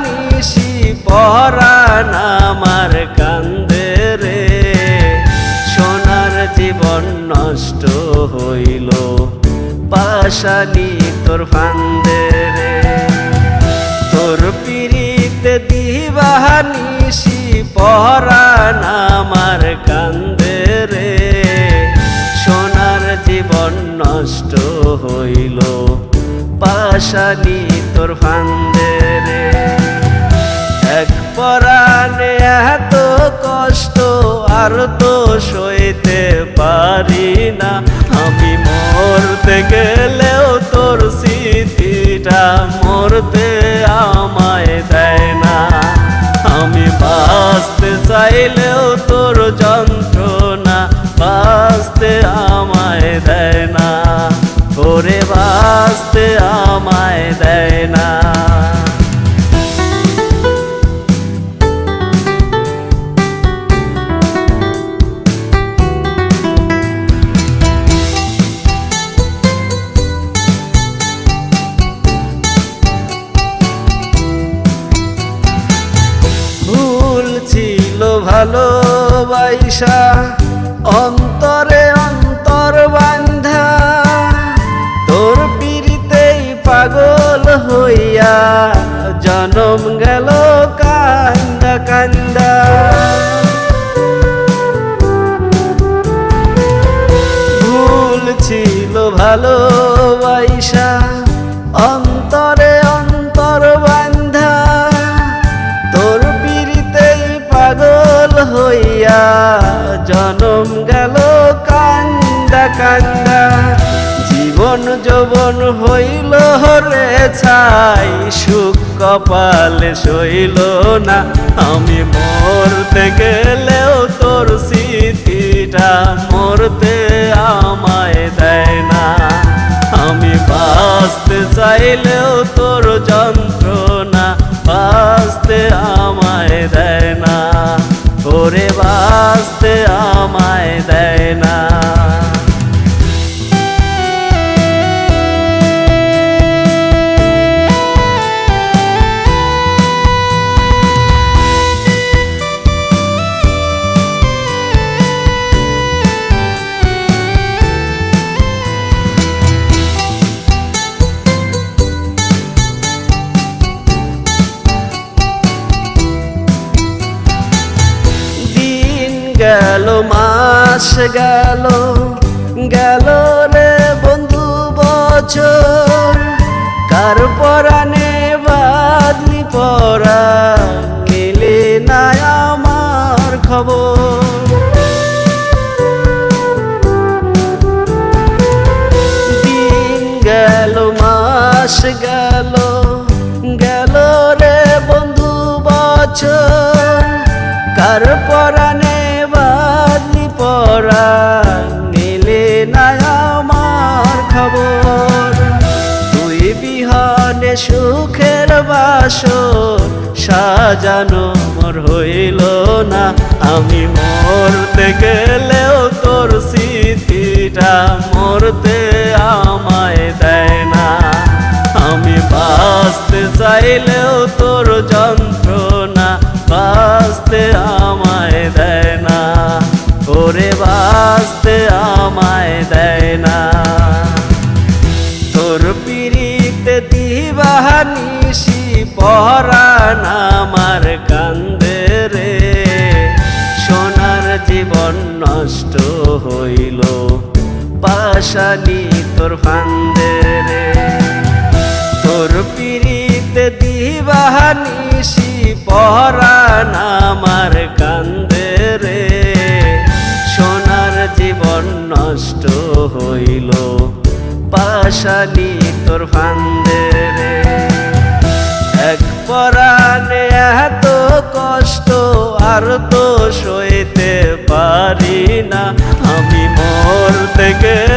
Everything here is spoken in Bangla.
নিশি পরাণ আমার কান্দে রে, সোনার জীবন নষ্ট হইল পাশানি তোর ফান্দে রে। তোর পিরিতে দিবানিশি পরাণ আমার কান্দে রে, সোনার জীবন নষ্ট হইল পাশানি তোর ফান্দে রে। এক পরাণে এত কষ্ট আর তো সইতে পারি না, আমি মরতে গেলেও তোর স্মৃতিটা মরতে আমায় দেয় না। আমি বাঁচতে চাইলেও তোর যন্ত্রণা বাঁচতে আমায় দেয় না, ওরে বাঁচতে আমায় দেয় না। ছিল ভালোবাসা অন্তরে অন্তর বান্ধা, তোর পিরিতেই পাগল হইয়া জনম গেল কান্দা কান্দা। ভুল ছিল ভালোবাসা অন্তরে অন্তর বান্ধা, তোর পিরিতেই পাগল হইয়া জনম গেল কান্দা কান্দা। জীবন যৌবন হইল রে ছাই, সুখ কপালে সইল না, আমি মরতে গেলেও তোর স্মৃতিটা মরতে আমায় দেয় না। আমি বাঁচতে চাইলেও তোর যন্ত্রণা বাঁচতে আমায় দেয় না, ওরে বাঁচতে আমায় দেয় না। গেল মাস গেল গেল রে বন্ধু বছর, কার পরাণে বাদলি পরা মিলে না আমার খবর। দিন গেল মাস গেল গেল রে বন্ধু বছর, কার পরাণে পরা মিলে না আমার খবর। তুই বিহানে সুখের বাসর সাজানো মোর হইল না, আমি মরতে গেলেও তোর স্মৃতিটা মরতে আমায় দেয় না। আমি বাঁচতে চাইলেও তোর যন্ত্রণা বাঁচতে আমায় দেয় না, ওরে বাঁচতে আমায় দেয় না। তোর পিরিতে দিবানিশি পরাণ আমার কান্দে রে, সোনার জীবন নষ্ট হইল পাশানি তোর ফান্দে রে। তোর পিরিতে দিবানিশি পরাণ আমার কান্দে রে, সোনার জীবন নষ্ট হইল পাশানি তোর ফান্দে রে। এক পরাণে এত কষ্ট আর তো সইতে পারি না, আমি মরতে গেলে